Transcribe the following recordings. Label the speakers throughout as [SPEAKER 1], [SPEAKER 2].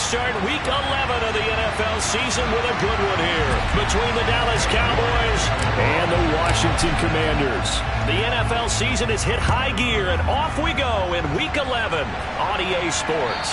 [SPEAKER 1] start Week 11 of the NFL season with a good one here between the Dallas Cowboys and the Washington Commanders. The NFL season has hit high gear, and off we go in Week 11 on EA Sports.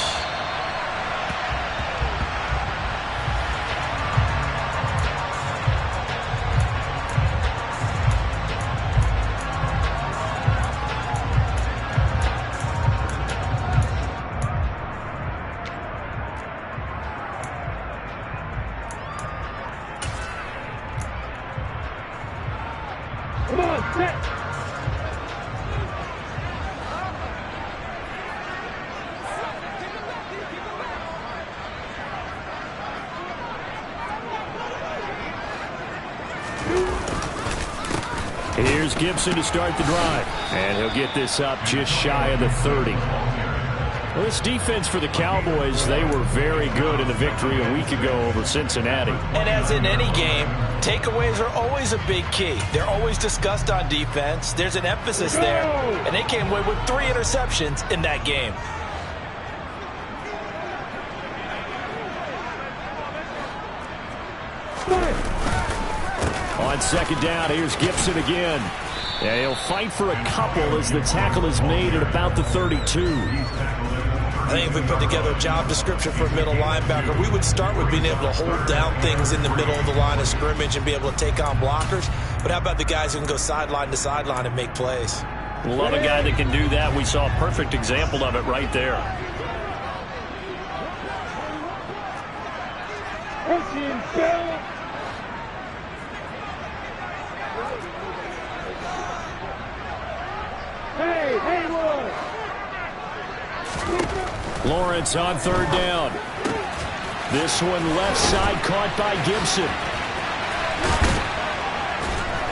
[SPEAKER 1] Here's Gibson to start the drive. And he'll get this up just shy of the 30. Well, this defense for the Cowboys, they were very good in the victory a week ago over Cincinnati.
[SPEAKER 2] And as in any game, takeaways are always a big key. They're always discussed on defense. There's an emphasis there. And they came away with 3 interceptions in that game.
[SPEAKER 1] On second down, here's Gibson again. Yeah, he'll fight for a couple as the tackle is made at about the 32.
[SPEAKER 2] I think if we put together a job description for a middle linebacker, we would start with being able to hold down things in the middle of the line of scrimmage and be able to take on blockers. But how about the guys who can go sideline to sideline and make plays?
[SPEAKER 1] Love a guy that can do that. We saw a perfect example of it right there. Lawrence on third down. This one left side caught by Gibson.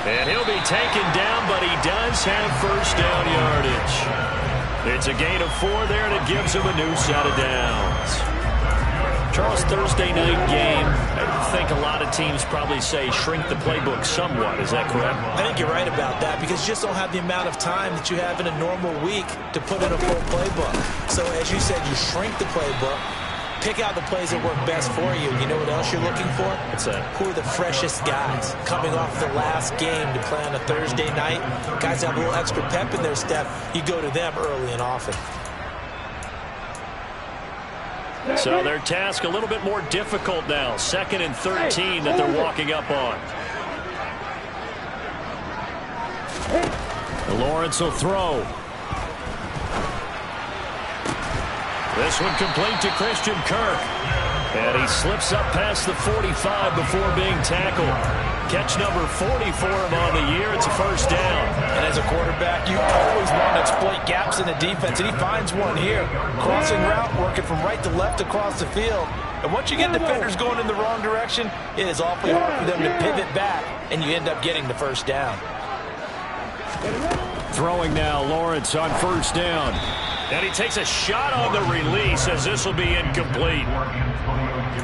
[SPEAKER 1] And he'll be taken down, but he does have first down yardage. It's a gain of 4 there, and it gives him a new set of downs. Charles, Thursday night game, I think a lot of teams probably say shrink the playbook somewhat. Is that correct?
[SPEAKER 2] I think you're right about that because you just don't have the amount of time that you have in a normal week to put in a full playbook. So as you said, you shrink the playbook, pick out the plays that work best for you. You know what else you're looking for?
[SPEAKER 1] What's that?
[SPEAKER 2] Who are the freshest guys coming off the last game to play on a Thursday night? Guys have a little extra pep in their step. You go to them early and often.
[SPEAKER 1] So their task a little bit more difficult now. 2nd and 13 that they're walking up on. Lawrence will throw. This one complete to Christian Kirk. And he slips up past the 45 before being tackled. Catch number 40 for him on the year. It's a first down.
[SPEAKER 2] And as a quarterback, you always want to exploit gaps in the defense, and he finds one here. Crossing route, working from right to left across the field. And once you get defenders going in the wrong direction, it is awfully hard for them to pivot back, and you end up getting the first down.
[SPEAKER 1] Throwing now, Lawrence on first down. And he takes a shot on the release as this will be incomplete.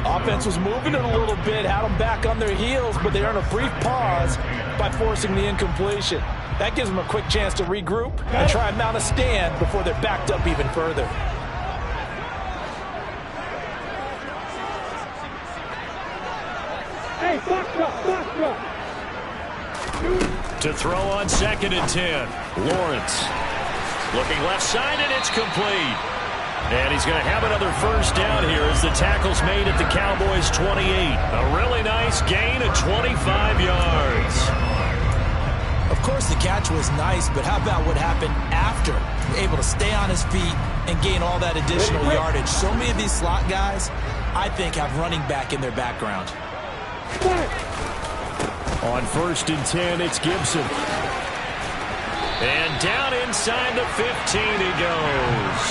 [SPEAKER 2] Offense was moving it a little bit, had them back on their heels, but they earn a brief pause by forcing the incompletion. That gives them a quick chance to regroup and try and mount a stand before they're backed up even further.
[SPEAKER 3] Hey, box up.
[SPEAKER 1] To throw on 2nd and 10. Lawrence looking left side, and it's complete. And he's going to have another first down here as the tackle's made at the Cowboys' 28. A really nice gain of 25 yards.
[SPEAKER 2] Of course, the catch was nice, but how about what happened after? Able to stay on his feet and gain all that additional yardage. So many of these slot guys, I think, have running back in their background.
[SPEAKER 1] On 1st and 10, it's Gibson. And down inside the 15 he goes.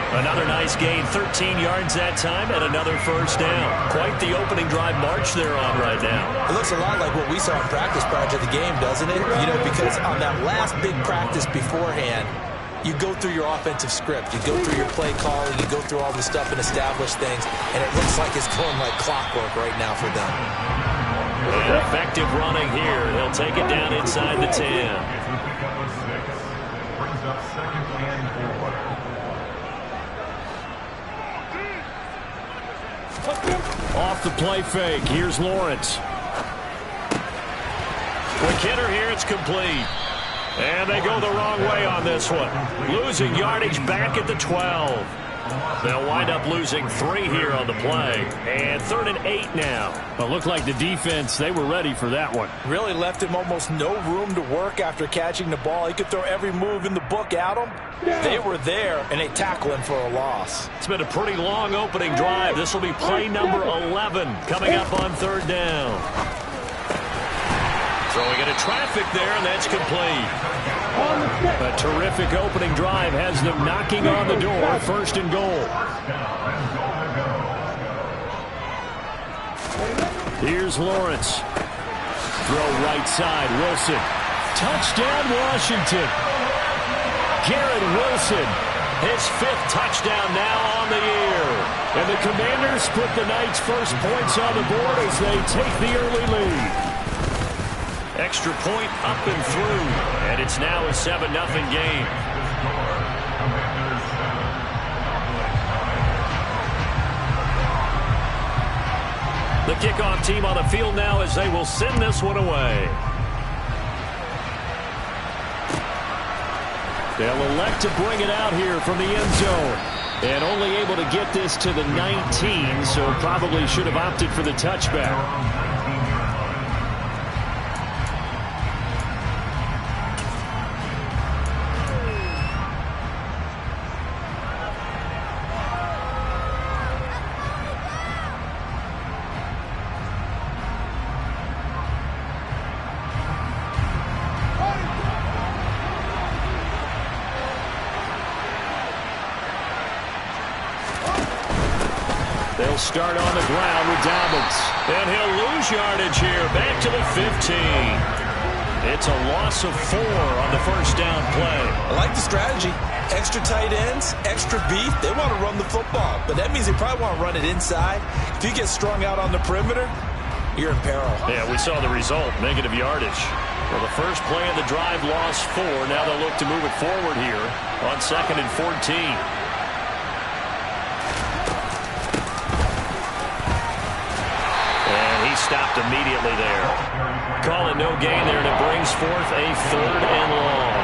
[SPEAKER 1] Another nice gain, 13 yards that time, and another first down. Quite the opening drive march they're on right now.
[SPEAKER 2] It looks a lot like what we saw in practice prior to the game, doesn't it? You know, because on that last big practice beforehand, you go through your offensive script. You go through your play calling. You go through all the stuff and establish things, and it looks like it's going like clockwork right now for them.
[SPEAKER 1] And effective running here. He'll take it down inside the 10.
[SPEAKER 4] Brings up 2nd and 4.
[SPEAKER 1] Off the play fake, here's Lawrence. Quick hitter here, it's complete. And they go the wrong way on this one. Losing yardage back at the 12. They'll wind up losing 3 here on the play. And 3rd and 8 now.
[SPEAKER 4] Well, it looked like the defense, they were ready for that one.
[SPEAKER 2] Really left him almost no room to work after catching the ball. He could throw every move in the book at him. They were there, and they tackle him for a loss.
[SPEAKER 1] It's been a pretty long opening drive. This will be play number 11 coming up on 3rd down. Throwing into traffic there, and that's complete. A terrific opening drive has them knocking on the door. 1st and goal. Here's Lawrence. Throw right side. Wilson. Touchdown, Washington. Garrett Wilson. His 5th touchdown now on the year. And the Commanders put the Knights' first points on the board as they take the early lead. Extra point up and through, and it's now a 7-0 game. The kickoff team on the field now as they will send this one away. They'll elect to bring it out here from the end zone. And only able to get this to the 19, so probably should have opted for the touchback. They'll start on the ground with Dobbins. And he'll lose yardage here. Back to the 15. It's a loss of 4 on the 1st down play.
[SPEAKER 2] I like the strategy. Extra tight ends, extra beef. They want to run the football. But that means they probably want to run it inside. If you get strung out on the perimeter, you're in peril.
[SPEAKER 1] Yeah, we saw the result. Negative yardage. Well, the first play of the drive lost 4. Now they'll look to move it forward here on 2nd and 14. Stopped immediately there. Call it no gain there, and it brings forth a 3rd and long.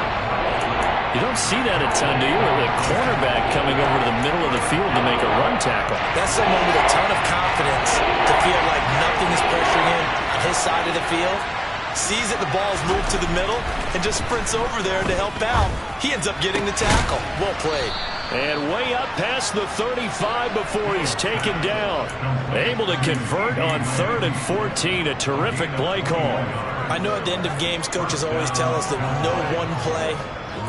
[SPEAKER 1] You don't see that a ton, do you? A cornerback coming over to the middle of the field to make a run tackle.
[SPEAKER 2] That's someone with a ton of confidence to feel like nothing is pressuring him on his side of the field. Sees that the ball's moved to the middle and just sprints over there to help out. He ends up getting the tackle. Well played.
[SPEAKER 1] And way up past the 35 before he's taken down. Able to convert on 3rd and 14. A terrific play call.
[SPEAKER 2] I know at the end of games, coaches always tell us that no one play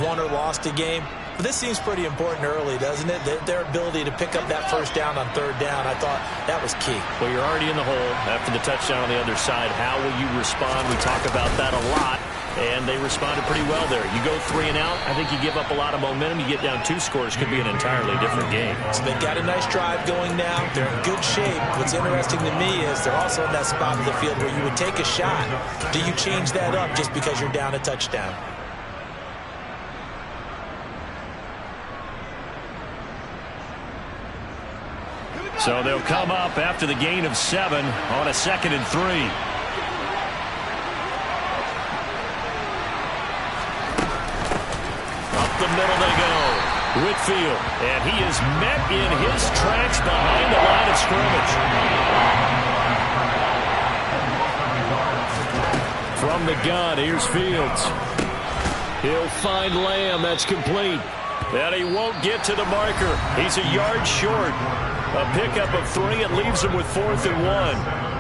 [SPEAKER 2] won or lost a game. But this seems pretty important early, doesn't it? Their ability to pick up that 1st down on 3rd down, I thought that was key.
[SPEAKER 1] Well, you're already in the hole after the touchdown on the other side. How will you respond? We talk about that a lot. And they responded pretty well there. You go 3 and out, I think you give up a lot of momentum. You get down 2 scores, could be an entirely different game.
[SPEAKER 2] So they've got a nice drive going now. They're in good shape. What's interesting to me is they're also in that spot of the field where you would take a shot. Do you change that up just because you're down a touchdown?
[SPEAKER 1] So they'll come up after the gain of 7 on a 2nd and 3. The middle they go. Whitfield, and he is met in his tracks behind the line of scrimmage. From the gun, here's Fields. He'll find Lamb. That's complete. And he won't get to the marker. He's a yard short. A pickup of 3. It leaves him with 4th and 1.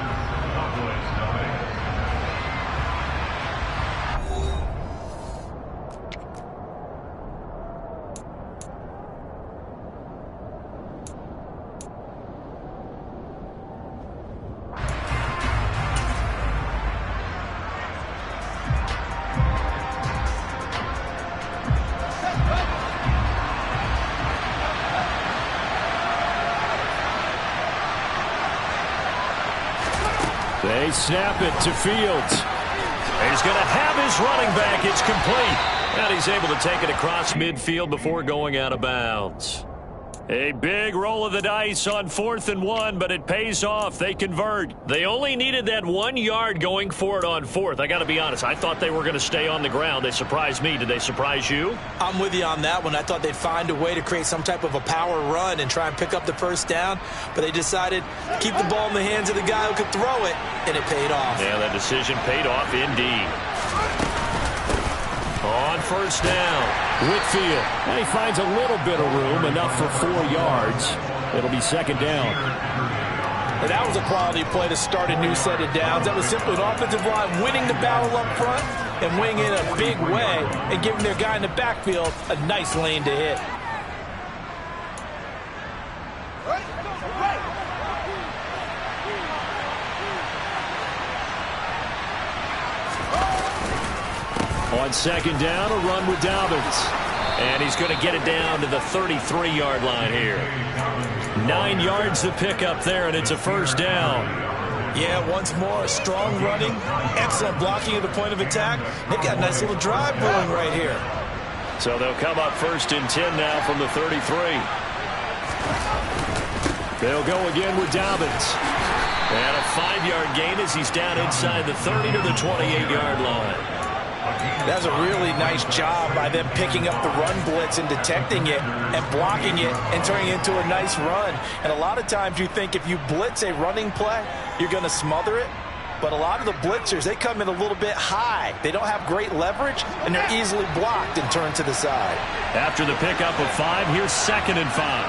[SPEAKER 1] They snap it to Fields. He's going to have his running back. It's complete. And he's able to take it across midfield before going out of bounds. A big roll of the dice on 4th and 1, but it pays off. They convert. They only needed that 1 yard going for it on 4th. I got to be honest, I thought they were going to stay on the ground. They surprised me. Did they surprise you?
[SPEAKER 2] I'm with you on that one. I thought they'd find a way to create some type of a power run and try and pick up the first down, but they decided to keep the ball in the hands of the guy who could throw it, and it paid off.
[SPEAKER 1] Yeah, that decision paid off indeed. On 1st down, Whitfield.
[SPEAKER 4] And he finds a little bit of room, enough for 4 yards. It'll be 2nd down.
[SPEAKER 2] And that was a quality play to start a new set of downs. That was simply an offensive line winning the battle up front and winning in a big way and giving their guy in the backfield a nice lane to hit.
[SPEAKER 1] On 2nd down, a run with Dobbins. And he's going to get it down to the 33-yard line here. 9 yards to pick up there, and it's a 1st down.
[SPEAKER 2] Yeah, once more, strong running, excellent blocking at the point of attack. They've got a nice little drive going right here.
[SPEAKER 1] So they'll come up 1st and 10 now from the 33. They'll go again with Dobbins. And a 5-yard gain as he's down inside the 30 to the 28-yard line.
[SPEAKER 2] That's a really nice job by them picking up the run blitz and detecting it and blocking it and turning it into a nice run. And a lot of times you think if you blitz a running play, you're going to smother it. But a lot of the blitzers, they come in a little bit high. They don't have great leverage, and they're easily blocked and turned to the side.
[SPEAKER 1] After the pickup of 5, here's 2nd and 5.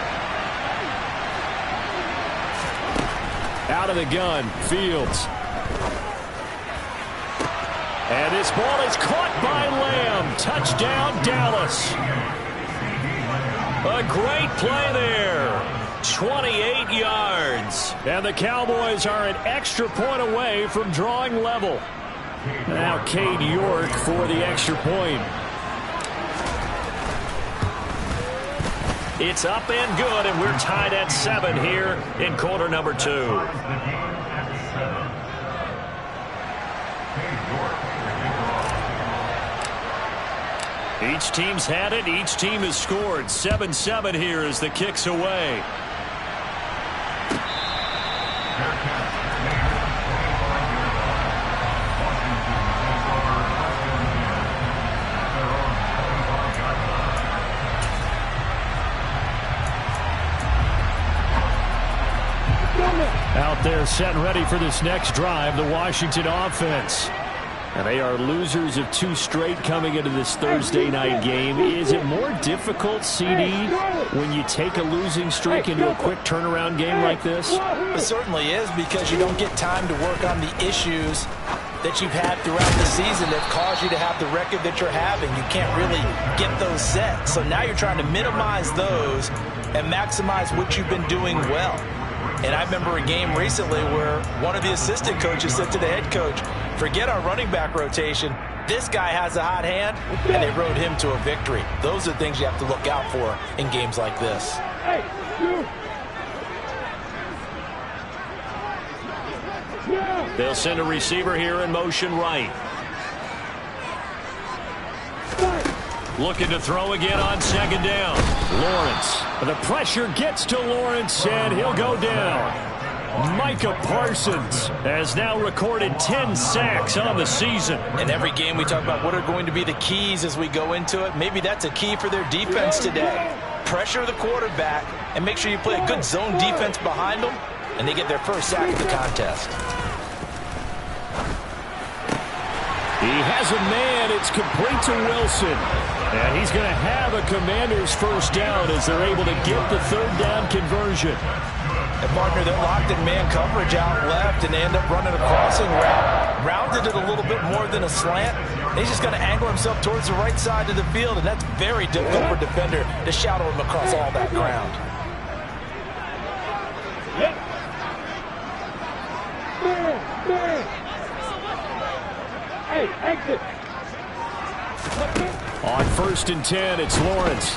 [SPEAKER 4] Out of the gun, Fields. And this ball is caught by Lamb. Touchdown, Dallas.
[SPEAKER 1] A great play there. 28 yards.
[SPEAKER 4] And the Cowboys are an extra point away from drawing level. Now Cade York for the extra point.
[SPEAKER 1] It's up and good, and we're tied at 7 here in quarter number 2. Each team's had it. Each team has scored. 7-7 here as the kick's away.
[SPEAKER 4] Out there set and ready for this next drive, the Washington offense. And they are losers of 2 straight coming into this Thursday night game. Is it more difficult, CD, when you take a losing streak into a quick turnaround game like this?
[SPEAKER 2] It certainly is, because you don't get time to work on the issues that you've had throughout the season that caused you to have the record that you're having. You can't really get those set. So now you're trying to minimize those and maximize what you've been doing well. And I remember a game recently where one of the assistant coaches said to the head coach, forget our running back rotation. This guy has a hot hand, and they rode him to a victory. Those are the things you have to look out for in games like this.
[SPEAKER 1] They'll send a receiver here in motion right. Looking to throw again on 2nd down.
[SPEAKER 4] Lawrence. The pressure gets to Lawrence, and he'll go down. Micah Parsons has now recorded 10 sacks on the season.
[SPEAKER 2] In every game we talk about what are going to be the keys as we go into it. Maybe that's a key for their defense today. Pressure the quarterback and make sure you play a good zone defense behind them, and they get their first sack of the contest.
[SPEAKER 4] He has a man. It's complete to Wilson. And he's going to have a Commander's first down as they're able to get the 3rd down conversion.
[SPEAKER 2] And partner, they're locked in man coverage out left, and they end up running a crossing route. Rounded it a little bit more than a slant. He's just going to angle himself towards the right side of the field, and that's very difficult for a defender to shadow him across all that ground.
[SPEAKER 3] Hey, exit.
[SPEAKER 4] On 1st and 10, it's Lawrence.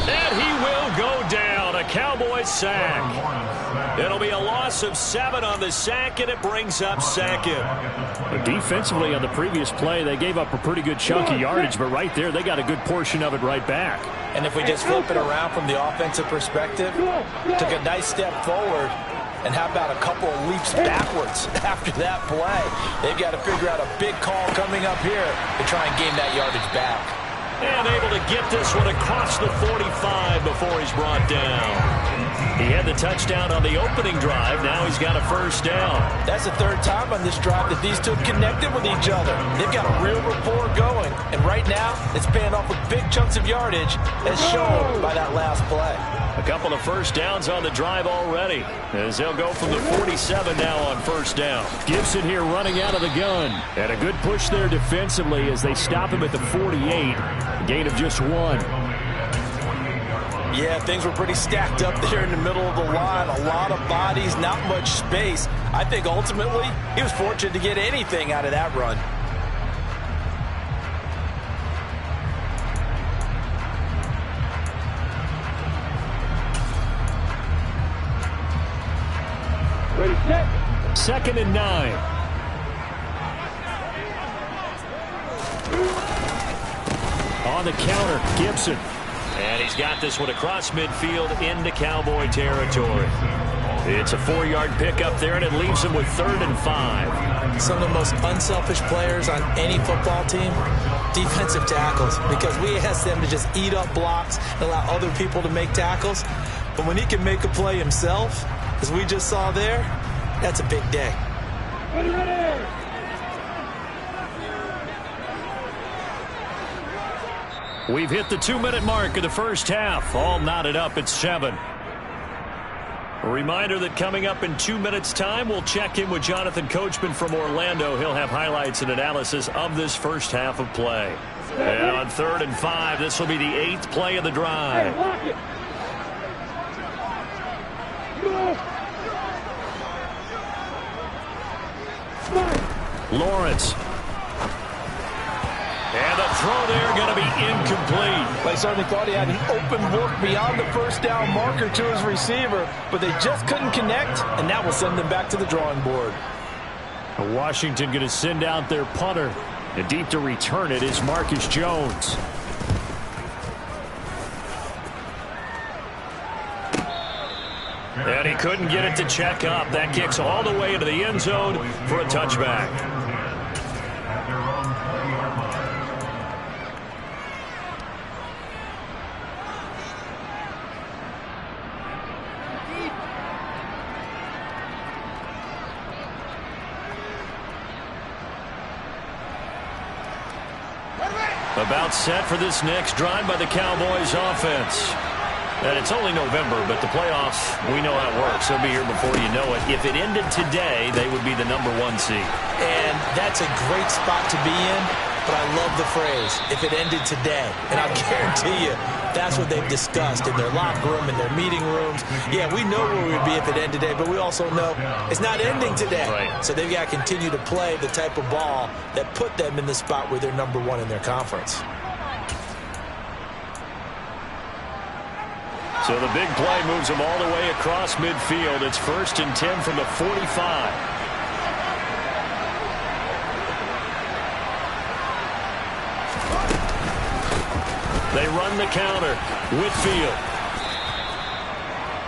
[SPEAKER 1] And he will go down. on a Cowboys sack. It'll be a loss of 7 on the sack, and it brings up second.
[SPEAKER 4] But defensively on the previous play, they gave up a pretty good chunk of yardage, but right there, they got a good portion of it right back.
[SPEAKER 2] And if we just flip it around from the offensive perspective, took a nice step forward, and how about a couple of leaps backwards after that play? They've got to figure out a big call coming up here to try and gain that yardage back.
[SPEAKER 1] And able to get this one across the 45 before he's brought down. He had the touchdown on the opening drive. Now he's got a first down.
[SPEAKER 2] That's the third time on this drive that these two have connected with each other. They've got a real rapport going. And right now, it's paying off with big chunks of yardage, as shown by that last play.
[SPEAKER 1] A couple of first downs on the drive already, as they'll go from the 47 now on first down.
[SPEAKER 4] Gibson here running out of the gun. And a good push there defensively as they stop him at the 48. A gain of just 1.
[SPEAKER 2] Yeah, things were pretty stacked up there in the middle of the line. A lot of bodies, not much space. I think ultimately he was fortunate to get anything out of that run.
[SPEAKER 3] Ready, set.
[SPEAKER 4] 2nd and 9. On the counter, Gibson.
[SPEAKER 1] And he's got this one across midfield into Cowboy territory. It's a 4-yard pickup there, and it leaves him with 3rd and 5.
[SPEAKER 2] Some of the most unselfish players on any football team, defensive tackles, because we ask them to just eat up blocks and allow other people to make tackles. But when he can make a play himself, as we just saw there, that's a big day.
[SPEAKER 3] Ready, ready.
[SPEAKER 4] We've hit the 2-minute mark of the first half. All knotted up at 7.
[SPEAKER 1] A reminder that coming up in 2 minutes' time, we'll check in with Jonathan Coachman from Orlando. He'll have highlights and analysis of this first half of play. And on 3rd and 5, this will be the 8th play of the drive.
[SPEAKER 3] Hey, lock it. Go.
[SPEAKER 1] Lawrence. And the throw there going to be incomplete.
[SPEAKER 2] They certainly thought he had an open look beyond the first down marker to his receiver, but they just couldn't connect, and that will send them back to the drawing board.
[SPEAKER 4] Washington going to send out their punter. And deep to return it is Marcus Jones.
[SPEAKER 1] And he couldn't get it to check up. That kicks all the way into the end zone for a touchback. About set for this next drive by the Cowboys offense. And it's only November, but the playoffs, we know how it works. They'll be here before you know it. If it ended today, they would be the #1 seed.
[SPEAKER 2] And that's a great spot to be in, but I love the phrase, if it ended today. And I'll guarantee you, that's what they've discussed in their locker room, in their meeting rooms. Yeah, we know where we'd be if it ended today, but we also know it's not ending today.
[SPEAKER 1] Right.
[SPEAKER 2] So they've got to continue to play the type of ball that put them in the spot where they're #1 in their conference.
[SPEAKER 1] So the big play moves them all the way across midfield. It's 1st and 10 from the 45. They run the counter. Whitfield.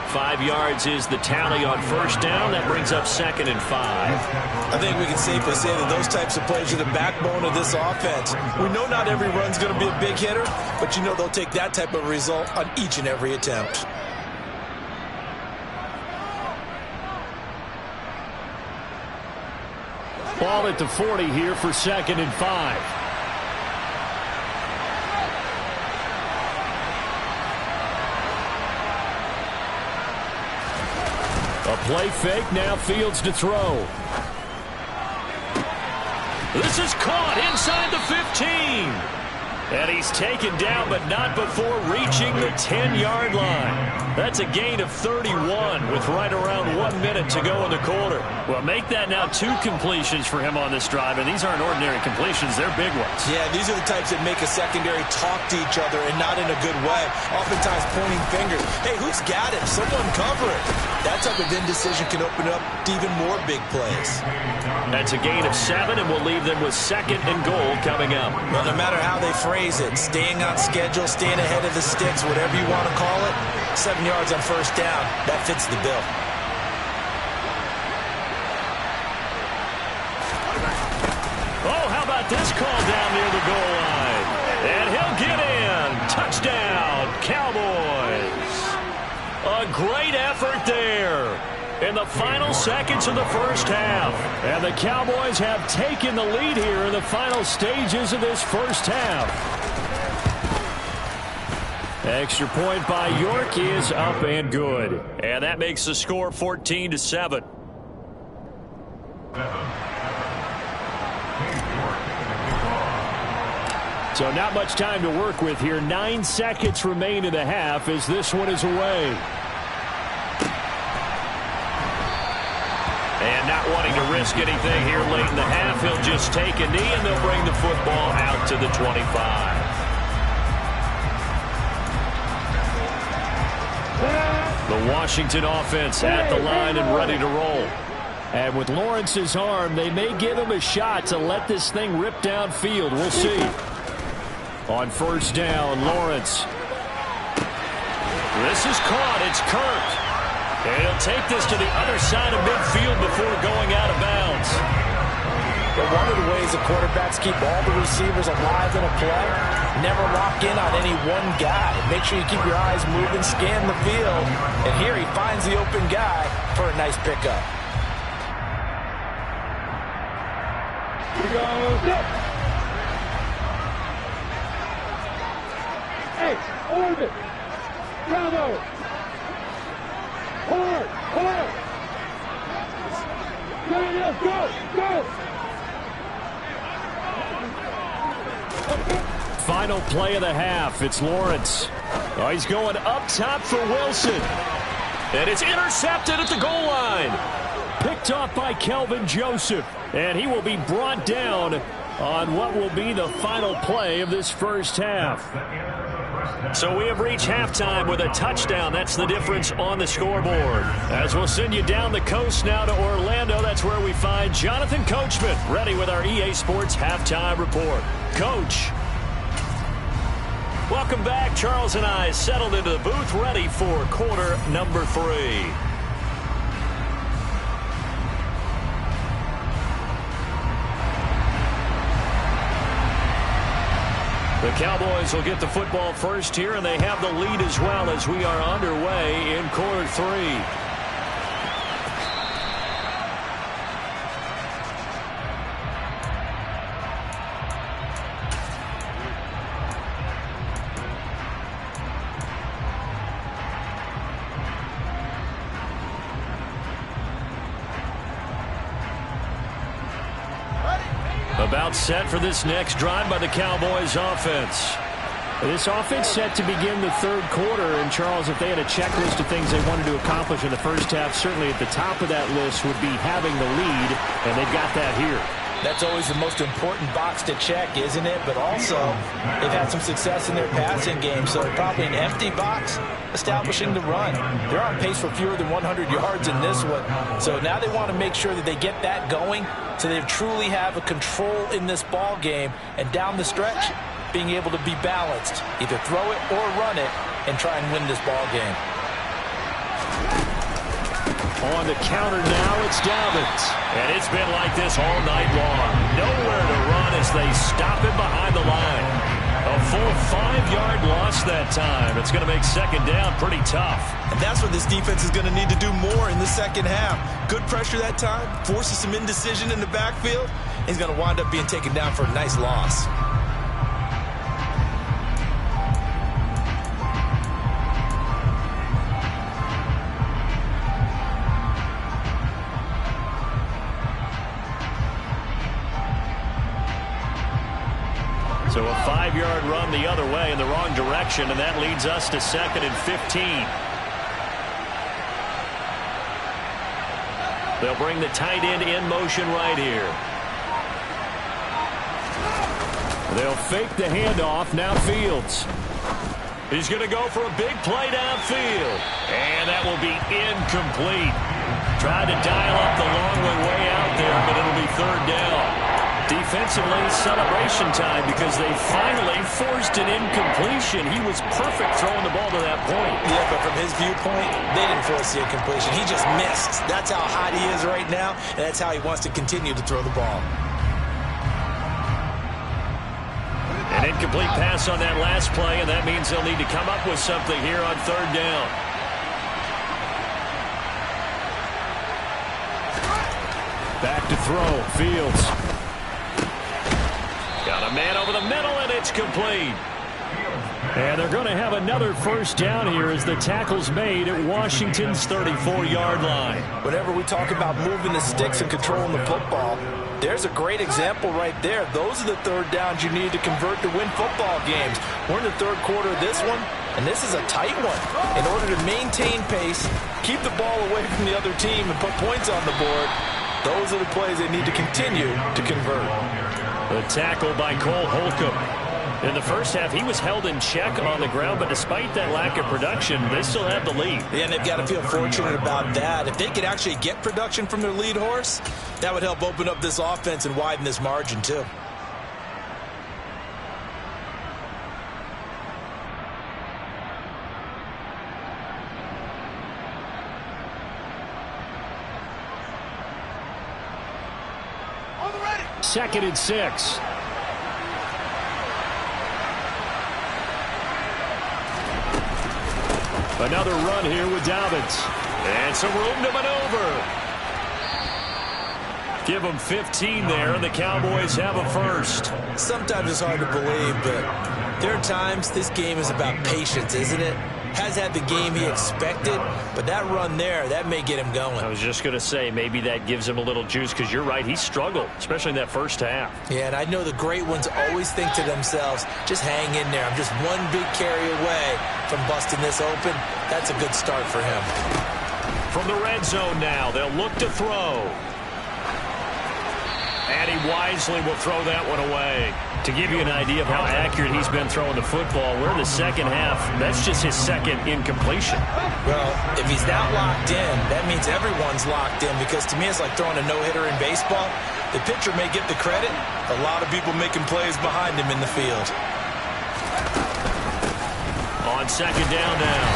[SPEAKER 1] 5 yards is the tally on first down. That brings up 2nd and 5.
[SPEAKER 2] I think we can safely say that those types of plays are the backbone of this offense. We know not every run's going to be a big hitter, but you know they'll take that type of result on each and every attempt.
[SPEAKER 4] Ball at the 40 here for 2nd and 5. A play fake, now Fields to throw.
[SPEAKER 1] This is caught inside the 15. And he's taken down, but not before reaching the 10-yard line. That's a gain of 31 with right around 1 minute to go in the quarter.
[SPEAKER 4] Well, make that now 2 completions for him on this drive, and these aren't ordinary completions. They're big ones.
[SPEAKER 2] Yeah, these are the types that make a secondary talk to each other and not in a good way. Oftentimes pointing fingers. Hey, who's got him? Someone cover it. That type of indecision can open up to even more big plays.
[SPEAKER 1] That's a gain of 7, and we'll leave them with 2nd and goal coming up.
[SPEAKER 2] Well, no matter how they phrase it, staying on schedule, staying ahead of the sticks, whatever you want to call it, 7 yards on first down, that fits the bill.
[SPEAKER 1] Oh, how about this call down near the goal line? And he'll get in. Touchdown, Cowboys. A great effort there in the final seconds of the first half.
[SPEAKER 4] And the Cowboys have taken the lead here in the final stages of this first half. Extra point by York is up and good.
[SPEAKER 1] And that makes the score 14-7.
[SPEAKER 4] So not much time to work with here. 9 seconds remain in the half as this one is away.
[SPEAKER 1] And not wanting to risk anything here late in the half, he'll just take a knee and they'll bring the football out to the 25.
[SPEAKER 4] The Washington offense at the line and ready to roll. And with Lawrence's arm, they may give him a shot to let this thing rip downfield. We'll see. On first down, Lawrence.
[SPEAKER 1] This is caught. It's Kirk. And he'll take this to the other side of midfield before going out of bounds.
[SPEAKER 2] But one of the ways the quarterbacks keep all the receivers alive in a play, never lock in on any one guy. Make sure you keep your eyes moving, scan the field. And here he finds the open guy for a nice pickup.
[SPEAKER 3] Here goes it. Hey, orbit. Bravo. Hard. Let's go.
[SPEAKER 4] Final play of the half. It's Lawrence. Oh, he's going up top for Wilson.
[SPEAKER 1] And it's intercepted at the goal line.
[SPEAKER 4] Picked off by Kelvin Joseph. And he will be brought down on what will be the final play of this first half.
[SPEAKER 1] So we have reached halftime with a touchdown. That's the difference on the scoreboard. As we'll send you down the coast now to Orlando, that's where we find Jonathan Coachman ready with our EA Sports Halftime Report. Coach. Welcome back. Charles and I settled into the booth ready for quarter number 3. The Cowboys will get the football first here, and they have the lead as well as we are underway in quarter 3. About set for this next drive by the Cowboys offense.
[SPEAKER 4] This offense set to begin the third quarter. And, Charles, if they had a checklist of things they wanted to accomplish in the first half, certainly at the top of that list would be having the lead, and they've got that here.
[SPEAKER 2] That's always the most important box to check, isn't it? But also, they've had some success in their passing game, so probably an empty box establishing the run. They're on pace for fewer than 100 yards in this one. So now they want to make sure that they get that going so they truly have a control in this ball game. And down the stretch, being able to be balanced, either throw it or run it, and try and win this ball game.
[SPEAKER 4] On the counter now, it's Dobbins.
[SPEAKER 1] And it's been like this all night long. Nowhere to run as they stop him behind the line. A full 5-yard loss that time. It's going to make second down pretty tough.
[SPEAKER 2] And that's what this defense is going to need to do more in the second half. Good pressure that time, forces some indecision in the backfield. He's going to wind up being taken down for a nice loss.
[SPEAKER 1] So a 5 5-yard run the other way in the wrong direction, and that leads us to 2nd and 15. They'll bring the tight end in motion right here. They'll fake the handoff. Now Fields. He's going to go for a big play downfield. And that will be incomplete. Tried to dial up the long way out there, but it'll be 3rd down. Defensively, celebration time because they finally forced an incompletion. He was perfect throwing the ball to that point.
[SPEAKER 2] Yeah, but from his viewpoint, they didn't force the incompletion. He just missed. That's how hot he is right now, and that's how he wants to continue to throw the ball.
[SPEAKER 1] An incomplete pass on that last play, and that means they'll need to come up with something here on 3rd down. Back to throw. Fields. Got a man over the middle, and it's complete. And they're going to have another 1st down here as the tackle's made at Washington's 34-yard line.
[SPEAKER 2] Whenever we talk about moving the sticks and controlling the football, there's a great example right there. Those are the 3rd downs you need to convert to win football games. We're in the 3rd quarter of this one, and this is a tight one. In order to maintain pace, keep the ball away from the other team, and put points on the board, those are the plays they need to continue to convert.
[SPEAKER 1] The tackle by Cole Holcomb. In the first half, he was held in check on the ground, but despite that lack of production, they still have the lead.
[SPEAKER 2] Yeah, and they've got to feel fortunate about that. If they could actually get production from their lead horse, that would help open up this offense and widen this margin, too.
[SPEAKER 1] Second and 6. Another run here with Dobbins. And some room to maneuver. Give them 15 there, and the Cowboys have a 1st.
[SPEAKER 2] Sometimes it's hard to believe, but there are times this game is about patience, isn't it? Has had the game he expected, but that run there, that may get him going.
[SPEAKER 1] I was just going to say, maybe that gives him a little juice, because you're right, he struggled, especially in that first half.
[SPEAKER 2] Yeah, and I know the great ones always think to themselves, just hang in there. I'm just one big carry away from busting this open. That's a good start for him.
[SPEAKER 1] From the red zone now, they'll look to throw. And he wisely will throw that one away. To give you an idea of how accurate he's been throwing the football, we're in the second half. That's just his 2nd incompletion.
[SPEAKER 2] Well, if he's that locked in, that means everyone's locked in, because to me it's like throwing a no-hitter in baseball. The pitcher may get the credit. A lot of people making plays behind him in the field.
[SPEAKER 1] On 2nd down now,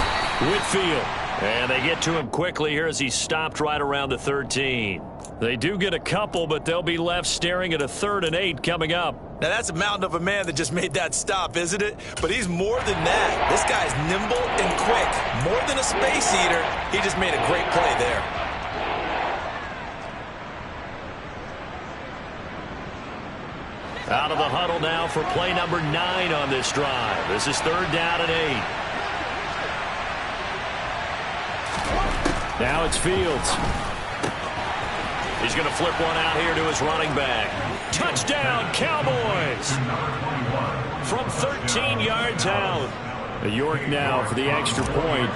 [SPEAKER 1] Whitfield. And they get to him quickly here as he's stopped right around the 13. They do get a couple, but they'll be left staring at a 3rd and 8 coming up.
[SPEAKER 2] Now, that's a mountain of a man that just made that stop, isn't it? But he's more than that. This guy's nimble and quick. More than a space eater, he just made a great play there.
[SPEAKER 1] Out of the huddle now for play number 9 on this drive. This is 3rd down and 8. Now it's Fields. He's going to flip one out here to his running back. Touchdown, Cowboys! From 13 yards out. York now for the extra point.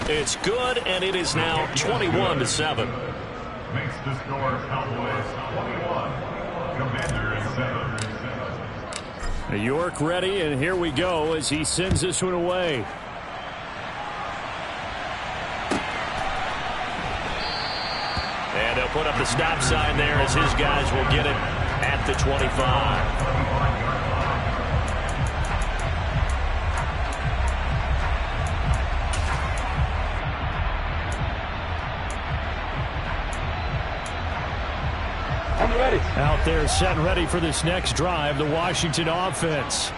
[SPEAKER 1] It's good, and it is now 21-7.
[SPEAKER 5] Makes the score Cowboys 21, Commanders 7.
[SPEAKER 1] York ready, and here we go as he sends this one away. And they'll put up the stop sign there as his guys will get it at the 25. Out there set and ready for this next drive, the Washington offense.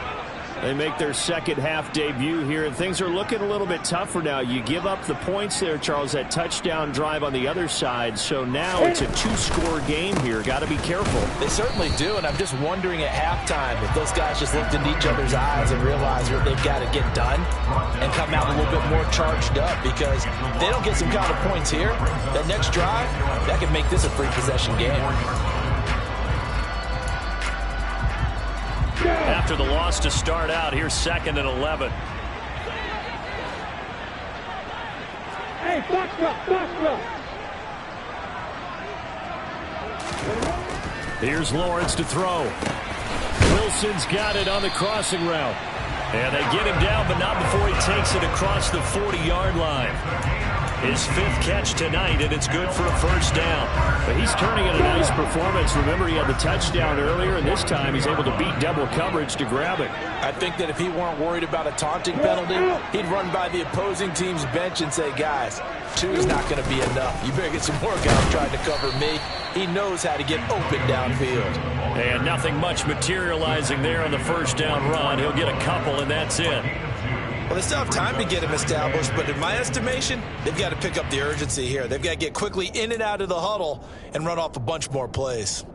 [SPEAKER 1] They make their second half debut here, and things are looking a little bit tougher now. You give up the points there, Charles, that touchdown drive on the other side. So now it's a 2-score game here. Got to be careful.
[SPEAKER 2] They certainly do, and I'm just wondering at halftime if those guys just looked into each other's eyes and realized what they've got to get done and come out a little bit more charged up, because if they don't get some kind of points here, that next drive, that could make this a free possession game.
[SPEAKER 1] After the loss to start out, here's 2nd and 11.
[SPEAKER 3] Hey, box up.
[SPEAKER 4] Here's Lawrence to throw. Wilson's got it on the crossing route. And they get him down, but not before he takes it across the 40-yard line. His 5th catch tonight, and it's good for a first down. But he's turning in a nice performance. Remember, he had the touchdown earlier, and this time he's able to beat double coverage to grab it.
[SPEAKER 2] I think that if he weren't worried about a taunting penalty, he'd run by the opposing team's bench and say, guys, 2 is not going to be enough. You better get some more guys trying to cover me. He knows how to get open downfield.
[SPEAKER 1] And nothing much materializing there on the first down run. He'll get a couple, and that's it.
[SPEAKER 2] Well, they still have time to get him established, but in my estimation, they've got to pick up the urgency here. They've got to get quickly in and out of the huddle and run off a bunch more plays.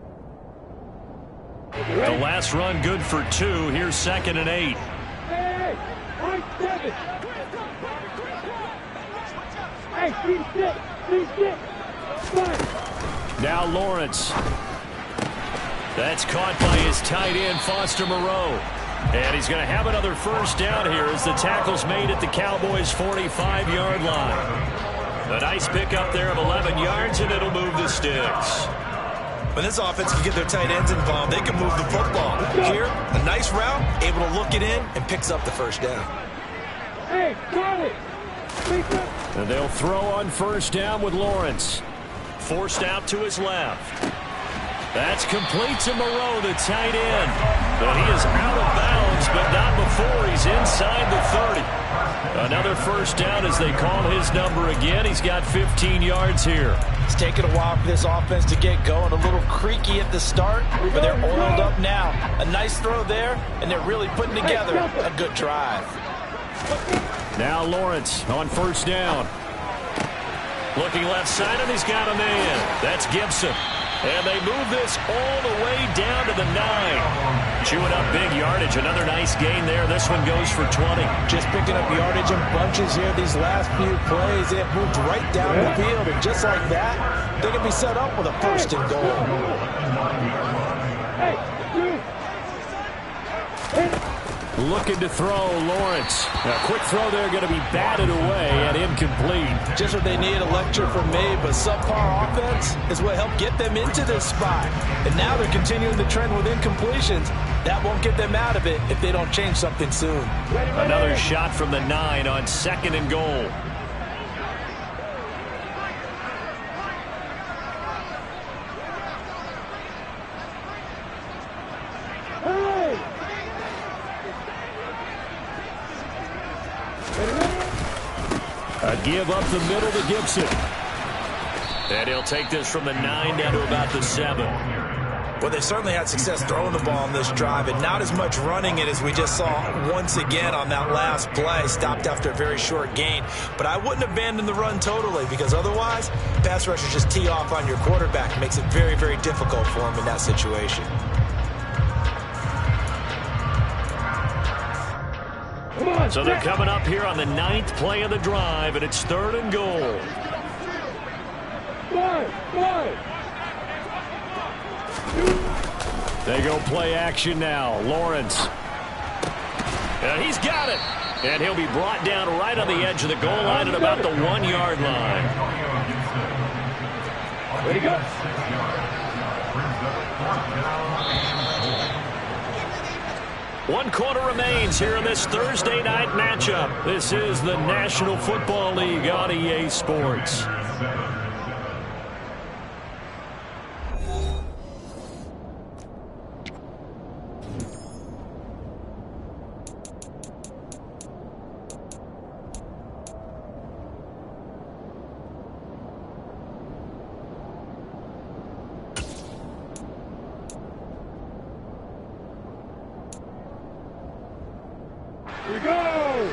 [SPEAKER 1] The last run good for 2. Here's 2nd and 8.
[SPEAKER 3] Hey, right 7. Hey, C6. Fine.
[SPEAKER 4] Now Lawrence.
[SPEAKER 1] That's caught by his tight end, Foster Moreau. And he's going to have another first down here as the tackle's made at the Cowboys' 45-yard line. A nice pickup there of 11 yards, and it'll move the sticks.
[SPEAKER 2] When this offense can get their tight ends involved, they can move the football. Here, a nice route, able to look it in, and picks up the first down.
[SPEAKER 3] Hey, got it.
[SPEAKER 4] And they'll throw on first down with Lawrence.
[SPEAKER 1] Forced out to his left. That's complete to Moreau, the tight end. But he is out of bounds, but not before he's inside the 30. Another first down as they call his number again. He's got 15 yards here.
[SPEAKER 2] It's taken a while for this offense to get going. A little creaky at the start, but they're oiled up now. A nice throw there, and they're really putting together a good drive.
[SPEAKER 4] Now Lawrence on first down.
[SPEAKER 1] Looking left side, and he's got a man. That's Gibson. And they move this all the way down to the 9. Chewing up big yardage. Another nice gain there. This one goes for 20.
[SPEAKER 2] Just picking up yardage in bunches here these last few plays. They have moved right down the field, and just like that, they can be set up with a first and goal.
[SPEAKER 4] Looking to throw, Lawrence. A quick throw there, going to be batted away and incomplete.
[SPEAKER 2] Just what they need, a lecture from me, but subpar offense is what helped get them into this spot. And now they're continuing the trend with incompletions. That won't get them out of it if they don't change something soon.
[SPEAKER 1] Another shot from the 9 on 2nd and goal.
[SPEAKER 4] A give up the middle to Gibson.
[SPEAKER 1] And he'll take this from the 9 down to about the 7.
[SPEAKER 2] Well, they certainly had success throwing the ball on this drive, and not as much running it as we just saw once again on that last play. Stopped after a very short gain. But I wouldn't abandon the run totally, because otherwise, pass rushers just tee off on your quarterback. It makes it very, very difficult for him in that situation.
[SPEAKER 1] So they're coming up here on the 9th play of the drive, and it's 3rd and goal.
[SPEAKER 4] They go play action now. Lawrence.
[SPEAKER 1] And he's got it. And he'll be brought down right on the edge of the goal line at about the 1-yard line.
[SPEAKER 3] Ready to go.
[SPEAKER 1] 1 quarter remains here in this Thursday night matchup. This is the National Football League on EA Sports.
[SPEAKER 3] Here we go!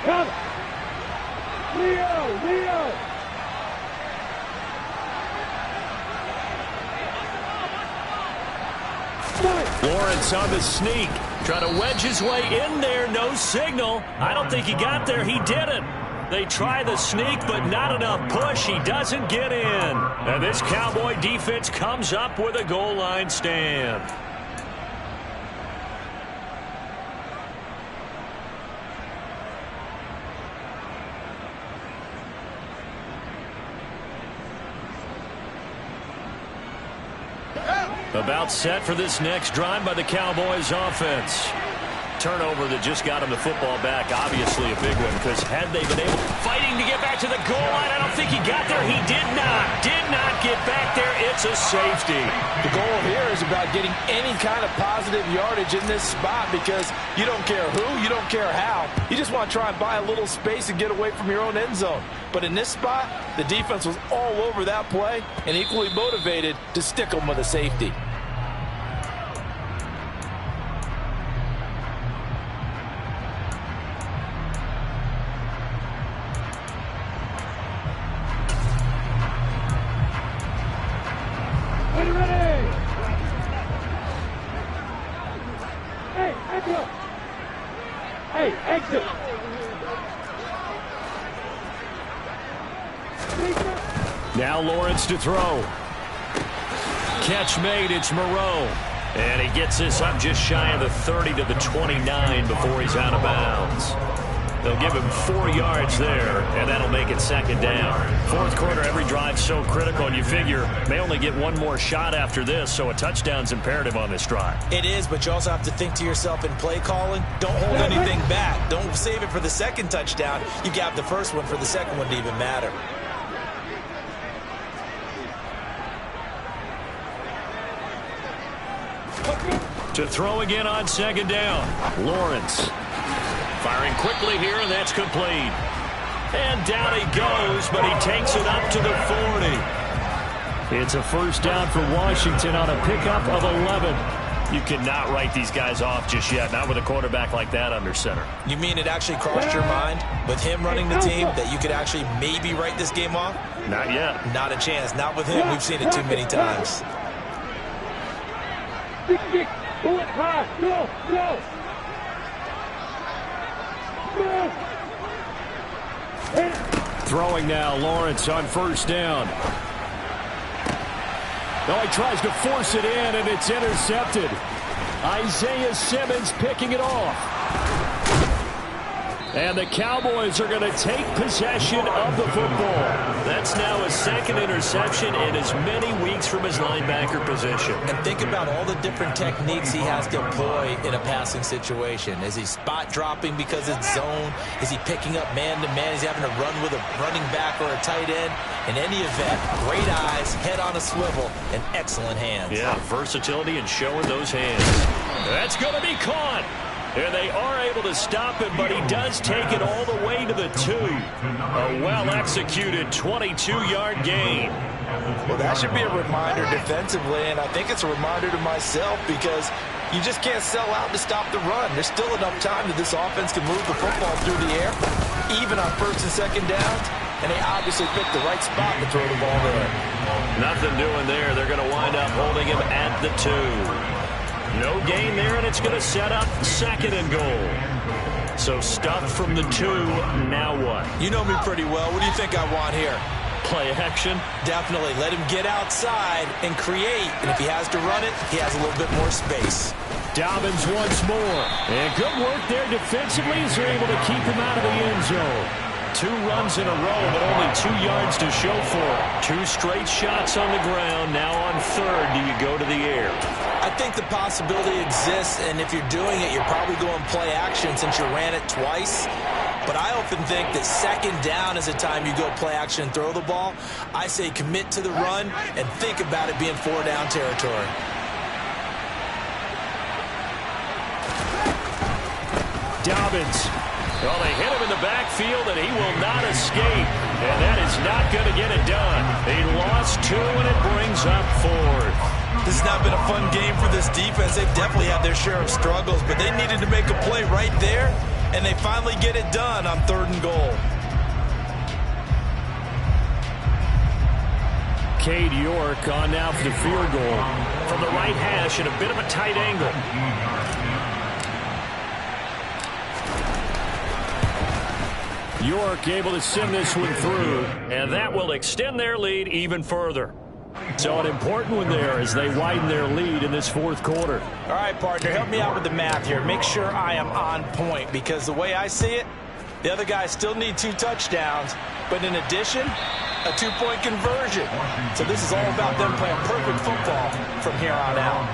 [SPEAKER 3] Come! Leo!
[SPEAKER 1] Lawrence on the sneak. Trying to wedge his way in there. No signal. I don't think he got there. He didn't. They try the sneak, but not enough push. He doesn't get in. And this Cowboy defense comes up with a goal line stand. About set for this next drive by the Cowboys offense. Turnover that just got him the football back. Obviously a big one, because had they been able fighting to get back to the goal line, I don't think he got there. He did not get back there. It's a safety.
[SPEAKER 2] The goal here is about getting any kind of positive yardage in this spot, because you don't care who, you don't care how. You just want to try and buy a little space and get away from your own end zone. But in this spot, the defense was all over that play and equally motivated to stick them with a safety.
[SPEAKER 3] Exit.
[SPEAKER 1] Now Lawrence to throw. Catch made. It's Moreau. And he gets this up just shy of the 30 to the 29 before he's out of bounds. They'll give him 4 yards there, and that'll make it second down. Fourth quarter, every drive's so critical, and you figure they only get one more shot after this, so a touchdown's imperative on this drive.
[SPEAKER 2] It is, but you also have to think to yourself in play calling, don't hold anything back. Don't save it for the second touchdown. You got the first one for the second one to even matter.
[SPEAKER 1] To throw again on second down. Lawrence. Firing quickly here, and that's complete. And down he goes, but he takes it up to the 40. It's a first down for Washington on a pickup of 11. You cannot write these guys off just yet, not with a quarterback like that under center.
[SPEAKER 2] You mean it actually crossed your mind with him running the team that you could actually maybe write this game off?
[SPEAKER 1] Not yet.
[SPEAKER 2] Not a chance. Not with him. We've seen it too many times.
[SPEAKER 3] Kick. Pull it high. Go.
[SPEAKER 1] Throwing now, Lawrence on first down. No, he tries to force it in, and it's intercepted. Isaiah Simmons picking it off. And the Cowboys are going to take possession of the football. That's now his second interception in as many weeks from his linebacker position.
[SPEAKER 2] And think about all the different techniques he has to employ in a passing situation. Is he spot dropping because it's zone? Is he picking up man-to-man? Is he having to run with a running back or a tight end? In any event, great eyes, head on a swivel, and excellent hands.
[SPEAKER 1] Yeah, versatility and showing those hands. That's going to be caught. And they are able to stop him, but he does take it all the way to the 2. A well-executed 22-yard gain.
[SPEAKER 2] Well, that should be a reminder defensively, and I think it's a reminder to myself, because you just can't sell out to stop the run. There's still enough time that this offense can move the football through the air, even on first and second downs, and they obviously picked the right spot to throw the ball there.
[SPEAKER 1] Nothing doing there. They're going to wind up holding him at the 2. No gain there, and it's going to set up second and goal. So stuffed from the 2, now what?
[SPEAKER 2] You know me pretty well. What do you think I want here?
[SPEAKER 1] Play action?
[SPEAKER 2] Definitely. Let him get outside and create. And if he has to run it, he has a little bit more space.
[SPEAKER 1] Dobbins once more. And good work there defensively as they're able to keep him out of the end zone. 2 runs in a row, but only 2 yards to show for it. 2 straight shots on the ground. Now on third, do you go to the air?
[SPEAKER 2] I think the possibility exists, and if you're doing it, you're probably going play action since you ran it twice. But I often think that second down is a time you go play action and throw the ball. I say commit to the run and think about it being 4-down territory.
[SPEAKER 1] Dobbins. Well, they hit him in the backfield, and he will not escape. And that is not going to get it done. He lost 2, and it brings up 4th.
[SPEAKER 2] This has not been a fun game for this defense. They've definitely had their share of struggles, but they needed to make a play right there, and they finally get it done on 3rd and goal.
[SPEAKER 1] Cade York on now for the field goal from the right hash at a bit of a tight angle.
[SPEAKER 4] York able to send this one through.
[SPEAKER 1] And that will extend their lead even further.
[SPEAKER 4] So an important one there as they widen their lead in this fourth quarter.
[SPEAKER 2] All right, partner, help me out with the math here. Make sure I am on point, because the way I see it, the other guys still need 2 touchdowns, but in addition, a 2-point conversion. So this is all about them playing perfect football from here on out.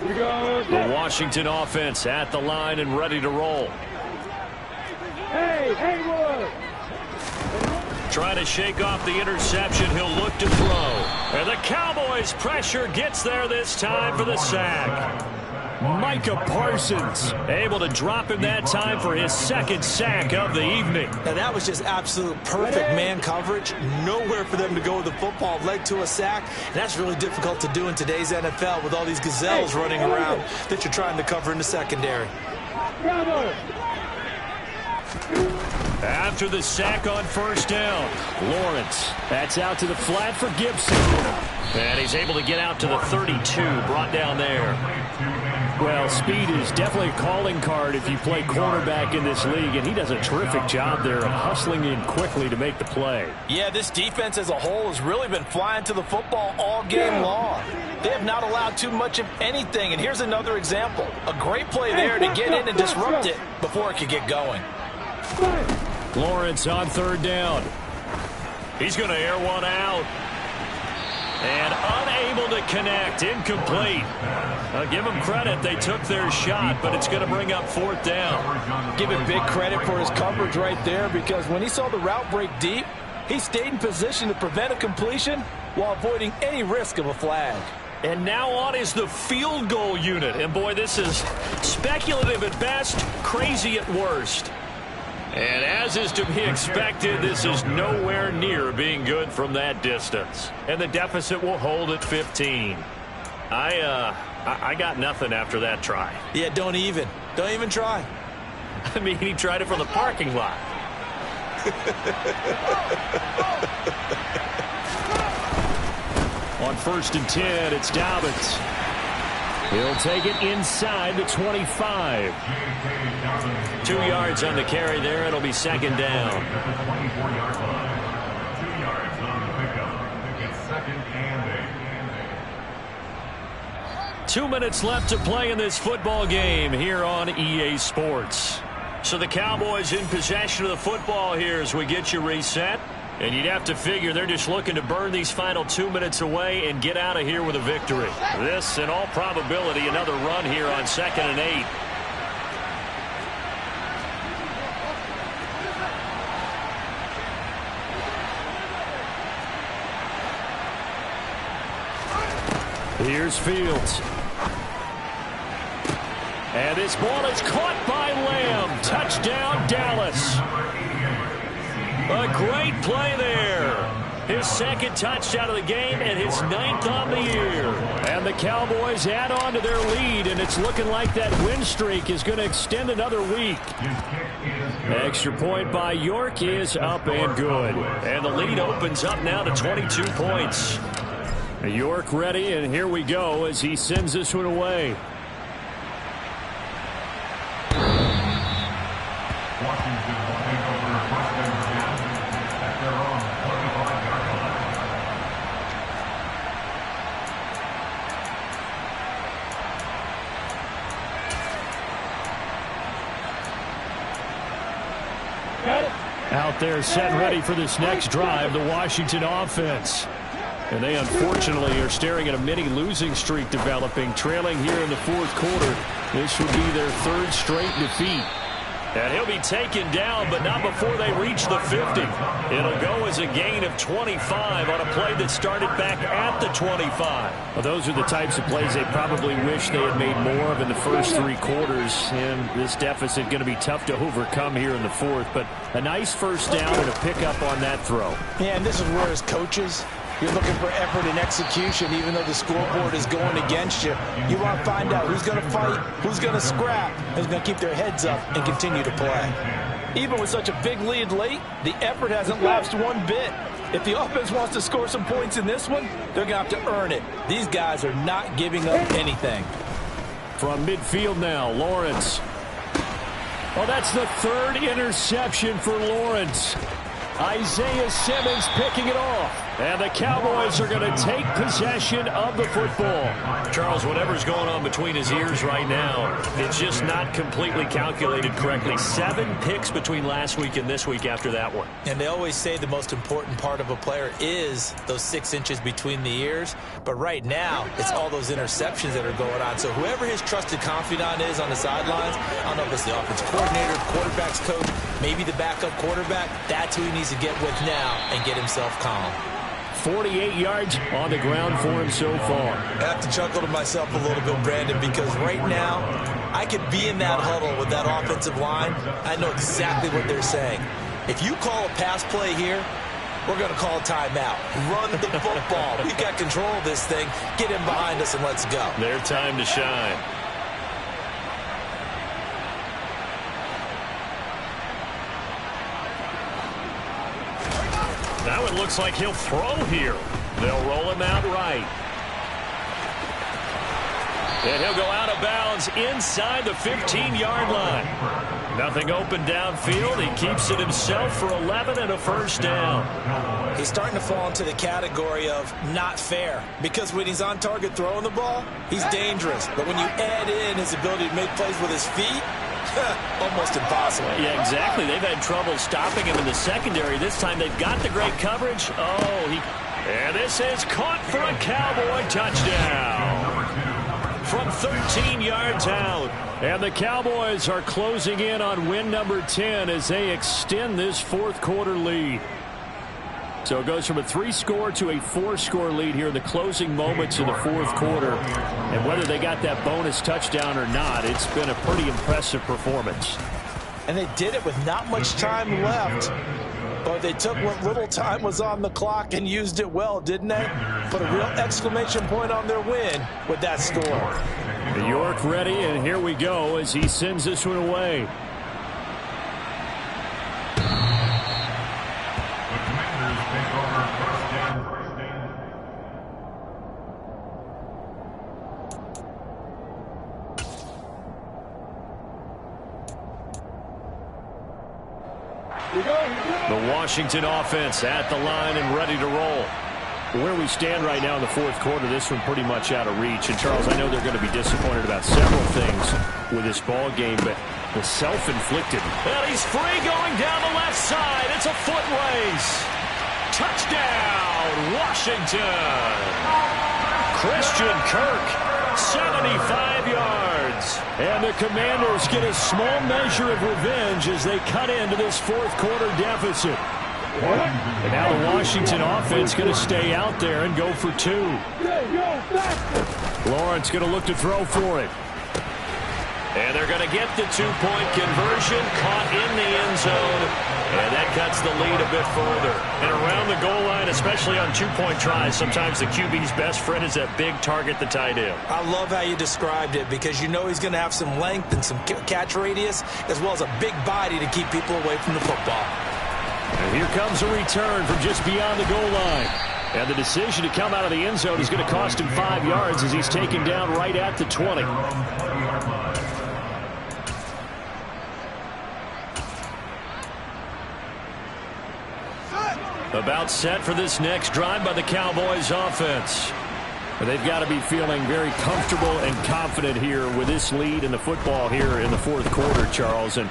[SPEAKER 4] The Washington offense at the line and ready to roll.
[SPEAKER 3] Hey, Haywood!
[SPEAKER 1] Trying to shake off the interception. He'll look to throw. And the Cowboys pressure gets there this time for the sack.
[SPEAKER 4] Micah Parsons able to drop him that time for his second sack of the evening.
[SPEAKER 2] Now that was just absolute perfect man coverage. Nowhere for them to go with the football. Led to a sack. And that's really difficult to do in today's NFL with all these gazelles running around that you're trying to cover in the secondary.
[SPEAKER 4] After the sack on first down, Lawrence. That's out to the flat for Gibson.
[SPEAKER 1] And he's able to get out to the 32, brought down there.
[SPEAKER 4] Well, speed is definitely a calling card if you play quarterback in this league, and he does a terrific job there of hustling in quickly to make the play.
[SPEAKER 2] Yeah, this defense as a whole has really been flying to the football all game long. They have not allowed too much of anything, and here's another example. A great play there to get in and disrupt it before it could get going.
[SPEAKER 4] Lawrence on third down.
[SPEAKER 1] He's going to air one out. And unable to connect. Incomplete. I'll give him credit. They took their shot, but it's going to bring up fourth down.
[SPEAKER 2] Give him big credit for his coverage right there, because when he saw the route break deep, he stayed in position to prevent a completion while avoiding any risk of a flag.
[SPEAKER 1] And now on is the field goal unit. And, boy, this is speculative at best, crazy at worst. And as is to be expected, this is nowhere near being good from that distance. And the deficit will hold at 15. I got nothing after that try.
[SPEAKER 2] Yeah, don't even try.
[SPEAKER 1] I mean, he tried it from the parking lot.
[SPEAKER 4] On 1st and 10, it's Dobbins. He'll take it inside the 25.
[SPEAKER 1] 2 yards on the carry there. It'll be second down.
[SPEAKER 5] 2 yards on the pickup. It's second and 8.
[SPEAKER 1] 2 minutes left to play in this football game here on EA Sports. So the Cowboys in possession of the football here as we get you reset. And you'd have to figure they're just looking to burn these final 2 minutes away and get out of here with a victory. This, in all probability, another run here on 2nd and 8.
[SPEAKER 4] Here's Fields. And this ball is caught by Lamb. Touchdown, Dallas.
[SPEAKER 1] A great play there. His second touchdown of the game and his 9th on the year.
[SPEAKER 4] And the Cowboys add on to their lead, and it's looking like that win streak is going to extend another week. Extra point by York is up and good.
[SPEAKER 1] And the lead opens up now to 22 points.
[SPEAKER 4] York ready, and here we go as he sends this one away.
[SPEAKER 5] Washington will take over 1st and 10 at their own 25-yard line.
[SPEAKER 4] Out there set and ready for this next drive, the Washington offense. And they unfortunately are staring at a mini losing streak developing, trailing here in the fourth quarter. This would be their 3rd straight defeat.
[SPEAKER 1] And he'll be taken down, but not before they reach the 50. It'll go as a gain of 25 on a play that started back at the 25.
[SPEAKER 4] Well, those are the types of plays they probably wish they had made more of in the first 3 quarters. And this deficit going to be tough to overcome here in the 4th. But a nice first down and a pickup on that throw.
[SPEAKER 2] Yeah, and this is where as coaches, you're looking for effort and execution, even though the scoreboard is going against you. You want to find out who's going to fight, who's going to scrap, who's going to keep their heads up and continue to play. Even with such a big lead late, the effort hasn't lapsed one bit. If the offense wants to score some points in this one, they're going to have to earn it. These guys are not giving up anything.
[SPEAKER 4] From midfield now, Lawrence. Oh, that's the third interception for Lawrence. Isaiah Simmons picking it off. And the Cowboys are going to take possession of the football.
[SPEAKER 1] Charles, whatever's going on between his ears right now, it's just not completely calculated correctly. 7 picks between last week and this week after that one.
[SPEAKER 2] And they always say the most important part of a player is those 6 inches between the ears. But right now, it's all those interceptions that are going on. So whoever his trusted confidant is on the sidelines, I don't know if it's the offensive coordinator, quarterback's coach, maybe the backup quarterback, that's who he needs to get with now and get himself calm.
[SPEAKER 4] 48 yards on the ground for him so far.
[SPEAKER 2] I have to chuckle to myself a little bit, Brandon, because right now I could be in that huddle with that offensive line. I know exactly what they're saying. If you call a pass play here, we're going to call a timeout. Run the football. We've got control of this thing. Get him behind us and let's go.
[SPEAKER 1] Their time to shine. Now it looks like he'll throw here. They'll roll him out right. And he'll go out of bounds inside the 15-yard line. Nothing open downfield. He keeps it himself for 11 and a first down.
[SPEAKER 2] He's starting to fall into the category of not fair, because when he's on target throwing the ball, he's dangerous. But when you add in his ability to make plays with his feet, almost impossible.
[SPEAKER 1] Yeah, exactly. They've had trouble stopping him in the secondary. This time they've got the great coverage. And this is caught for a Cowboy touchdown from 13 yards out. And the Cowboys are closing in on win number 10 as they extend this fourth quarter lead. So it goes from a 3-score to a 4-score lead here in the closing moments of the fourth quarter. And whether they got that bonus touchdown or not, it's been a pretty impressive performance.
[SPEAKER 2] And they did it with not much time left. But they took what little time was on the clock and used it well, didn't they? Put a real exclamation point on their win with that score.
[SPEAKER 4] York ready, and here we go as he sends this one away. The Washington offense at the line and ready to roll. Where we stand right now in the fourth quarter, this one pretty much out of reach. And, Charles, I know they're going to be disappointed about several things with this ball game, but the self-inflicted.
[SPEAKER 1] Well, he's free going down the left side. It's a foot race. Touchdown, Washington. Christian Kirk, 75 yards.
[SPEAKER 4] And the Commanders get a small measure of revenge as they cut into this fourth quarter deficit. And now the Washington offense going to stay out there and go for 2. Lawrence going to look to throw for it.
[SPEAKER 1] And they're going to get the 2-point conversion, caught in the end zone. And that cuts the lead a bit further. And around the goal line, especially on 2-point tries, sometimes the QB's best friend is that big target, the tight end.
[SPEAKER 2] I love how you described it, because you know he's going to have some length and some catch radius, as well as a big body to keep people away from the football.
[SPEAKER 4] And here comes a return from just beyond the goal line. And the decision to come out of the end zone is going to cost him 5 yards as he's taken down right at the 20. About set for this next drive by the Cowboys offense. They've got to be feeling very comfortable and confident here with this lead in the football here in the fourth quarter, Charles. And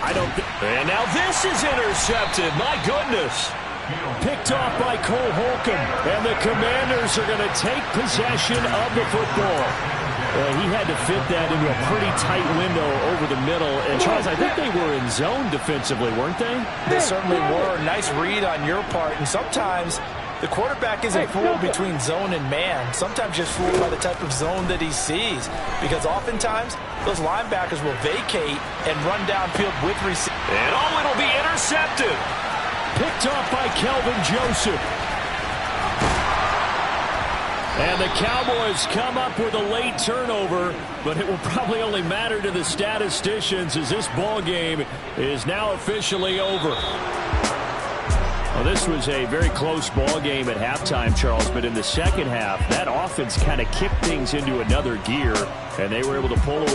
[SPEAKER 4] I don't think...
[SPEAKER 1] And now this is intercepted. My goodness.
[SPEAKER 4] Picked off by Cole Holcomb. And the Commanders are going to take possession of the football. He had to fit that into a pretty tight window over the middle. And, Charles, I think they were in zone defensively, weren't they?
[SPEAKER 2] They certainly were. Nice read on your part. And sometimes the quarterback isn't fooled between zone and man. Sometimes just fooled by the type of zone that he sees. Because oftentimes, those linebackers will vacate and run downfield with receivers.
[SPEAKER 1] And it'll be intercepted.
[SPEAKER 4] Picked off by Kelvin Joseph. And the Cowboys come up with a late turnover, but it will probably only matter to the statisticians as this ball game is now officially over. Well, this was a very close ball game at halftime, Charles, but in the second half, that offense kind of kicked things into another gear, and they were able to pull away.